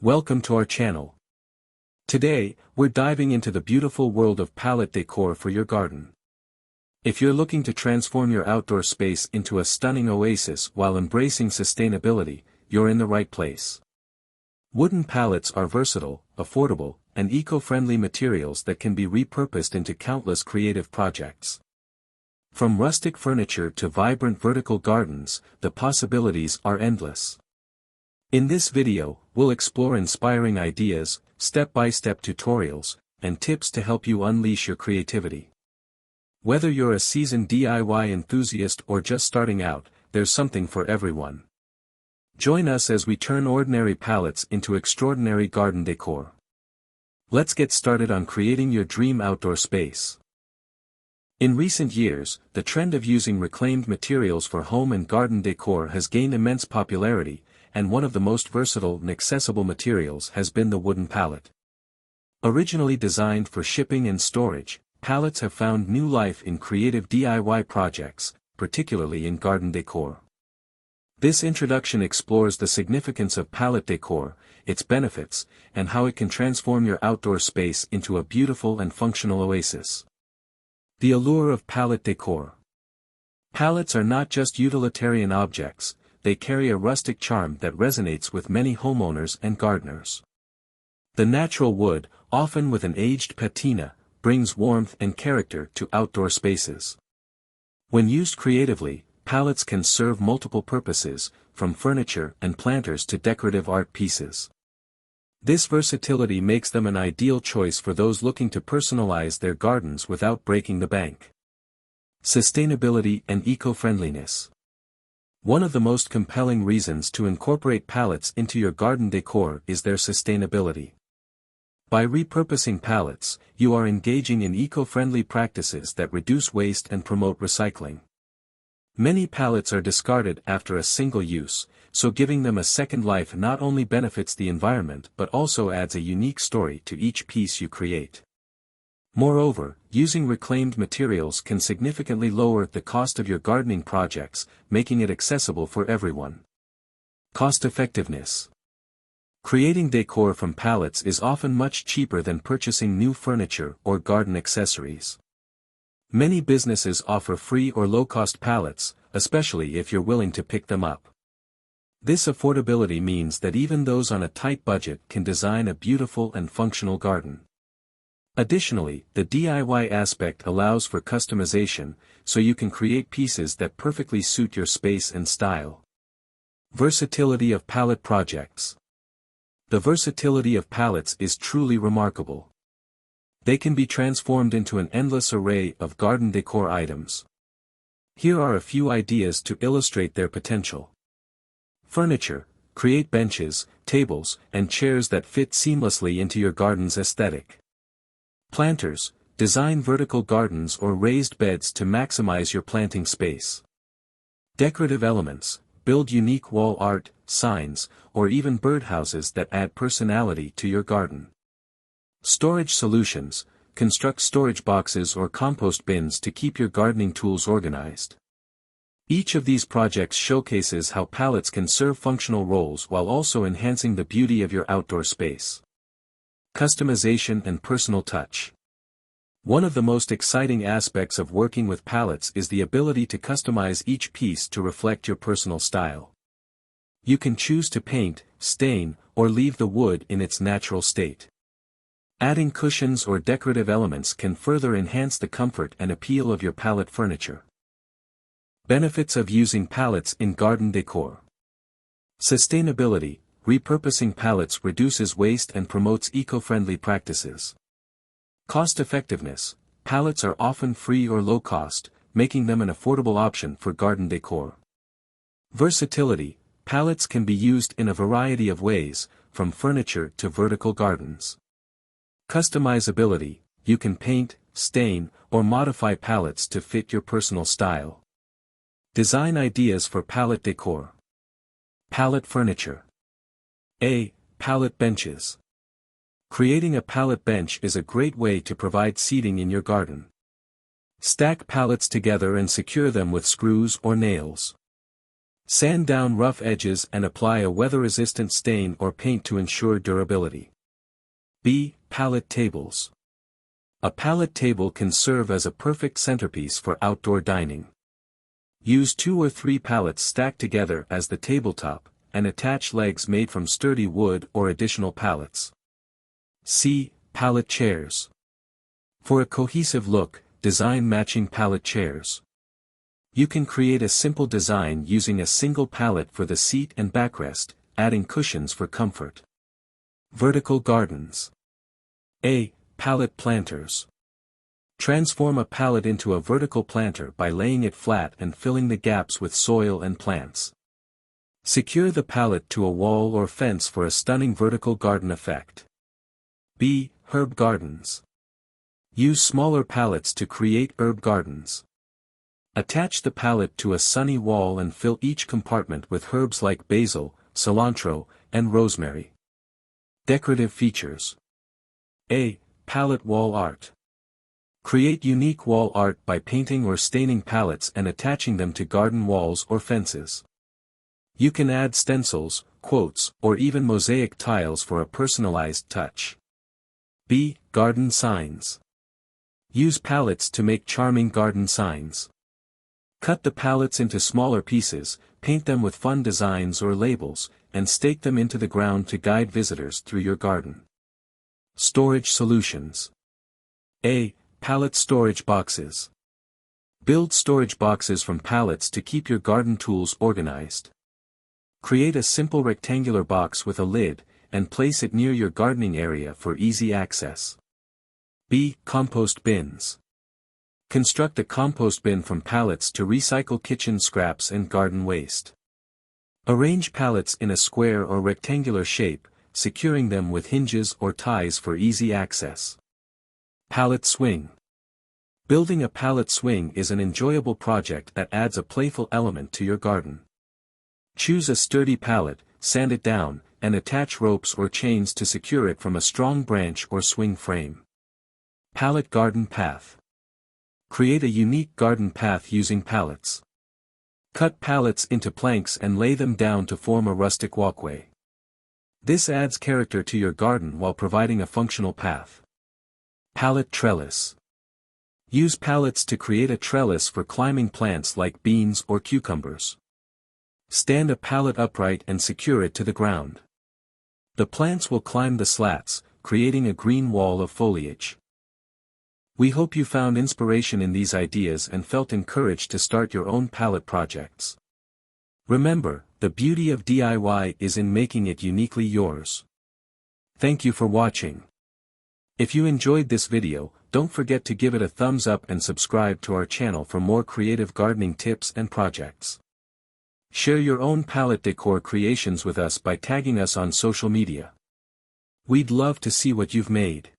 Welcome to our channel. Today, we're diving into the beautiful world of pallet decor for your garden. If you're looking to transform your outdoor space into a stunning oasis while embracing sustainability, you're in the right place. Wooden pallets are versatile, affordable, and eco-friendly materials that can be repurposed into countless creative projects. From rustic furniture to vibrant vertical gardens, the possibilities are endless. In this video, we'll explore inspiring ideas, step-by-step tutorials, and tips to help you unleash your creativity. Whether you're a seasoned DIY enthusiast or just starting out, there's something for everyone. Join us as we turn ordinary pallets into extraordinary garden decor. Let's get started on creating your dream outdoor space. In recent years, the trend of using reclaimed materials for home and garden decor has gained immense popularity, and one of the most versatile and accessible materials has been the wooden pallet. Originally designed for shipping and storage, pallets have found new life in creative DIY projects, particularly in garden decor. This introduction explores the significance of pallet decor, its benefits, and how it can transform your outdoor space into a beautiful and functional oasis. The allure of pallet decor. Pallets are not just utilitarian objects, they carry a rustic charm that resonates with many homeowners and gardeners. The natural wood, often with an aged patina, brings warmth and character to outdoor spaces. When used creatively, pallets can serve multiple purposes, from furniture and planters to decorative art pieces. This versatility makes them an ideal choice for those looking to personalize their gardens without breaking the bank. Sustainability and eco-friendliness. One of the most compelling reasons to incorporate pallets into your garden decor is their sustainability. By repurposing pallets, you are engaging in eco-friendly practices that reduce waste and promote recycling. Many pallets are discarded after a single use, so giving them a second life not only benefits the environment but also adds a unique story to each piece you create. Moreover, using reclaimed materials can significantly lower the cost of your gardening projects, making it accessible for everyone. Cost-effectiveness. Creating decor from pallets is often much cheaper than purchasing new furniture or garden accessories. Many businesses offer free or low-cost pallets, especially if you're willing to pick them up. This affordability means that even those on a tight budget can design a beautiful and functional garden. Additionally, the DIY aspect allows for customization, so you can create pieces that perfectly suit your space and style. Versatility of pallet projects. The versatility of pallets is truly remarkable. They can be transformed into an endless array of garden decor items. Here are a few ideas to illustrate their potential. Furniture. Create benches, tables, and chairs that fit seamlessly into your garden's aesthetic. Planters. Design vertical gardens or raised beds to maximize your planting space. Decorative elements. Build unique wall art, signs, or even birdhouses that add personality to your garden. Storage solutions. Construct storage boxes or compost bins to keep your gardening tools organized. Each of these projects showcases how pallets can serve functional roles while also enhancing the beauty of your outdoor space. Customization and personal touch. One of the most exciting aspects of working with pallets is the ability to customize each piece to reflect your personal style. You can choose to paint, stain, or leave the wood in its natural state. Adding cushions or decorative elements can further enhance the comfort and appeal of your pallet furniture. Benefits of using pallets in garden decor. Sustainability. Repurposing pallets reduces waste and promotes eco-friendly practices. Cost-effectiveness. Pallets are often free or low-cost, making them an affordable option for garden decor. Versatility. Pallets can be used in a variety of ways, from furniture to vertical gardens. Customizability. You can paint, stain, or modify pallets to fit your personal style. Design ideas for pallet decor. Pallet furniture. A. Pallet benches. Creating a pallet bench is a great way to provide seating in your garden. Stack pallets together and secure them with screws or nails. Sand down rough edges and apply a weather-resistant stain or paint to ensure durability. B. Pallet tables. A pallet table can serve as a perfect centerpiece for outdoor dining. Use 2 or 3 pallets stacked together as the tabletop, and attach legs made from sturdy wood or additional pallets. C. Pallet chairs. For a cohesive look, design matching pallet chairs. You can create a simple design using a single pallet for the seat and backrest, adding cushions for comfort. Vertical gardens. A. Pallet planters. Transform a pallet into a vertical planter by laying it flat and filling the gaps with soil and plants. Secure the pallet to a wall or fence for a stunning vertical garden effect. B. Herb gardens. Use smaller pallets to create herb gardens. Attach the pallet to a sunny wall and fill each compartment with herbs like basil, cilantro, and rosemary. Decorative features. A. Pallet wall art. Create unique wall art by painting or staining pallets and attaching them to garden walls or fences. You can add stencils, quotes, or even mosaic tiles for a personalized touch. B. Garden signs. Use pallets to make charming garden signs. Cut the pallets into smaller pieces, paint them with fun designs or labels, and stake them into the ground to guide visitors through your garden. Storage solutions. A. Pallet storage boxes. Build storage boxes from pallets to keep your garden tools organized. Create a simple rectangular box with a lid, and place it near your gardening area for easy access. B. Compost bins. Construct a compost bin from pallets to recycle kitchen scraps and garden waste. Arrange pallets in a square or rectangular shape, securing them with hinges or ties for easy access. Pallet swing. Building a pallet swing is an enjoyable project that adds a playful element to your garden. Choose a sturdy pallet, sand it down, and attach ropes or chains to secure it from a strong branch or swing frame. Pallet garden path. Create a unique garden path using pallets. Cut pallets into planks and lay them down to form a rustic walkway. This adds character to your garden while providing a functional path. Pallet trellis. Use pallets to create a trellis for climbing plants like beans or cucumbers. Stand a pallet upright and secure it to the ground. The plants will climb the slats, creating a green wall of foliage. We hope you found inspiration in these ideas and felt encouraged to start your own pallet projects. Remember, the beauty of DIY is in making it uniquely yours. Thank you for watching. If you enjoyed this video, don't forget to give it a thumbs up and subscribe to our channel for more creative gardening tips and projects. Share your own pallet decor creations with us by tagging us on social media. We'd love to see what you've made.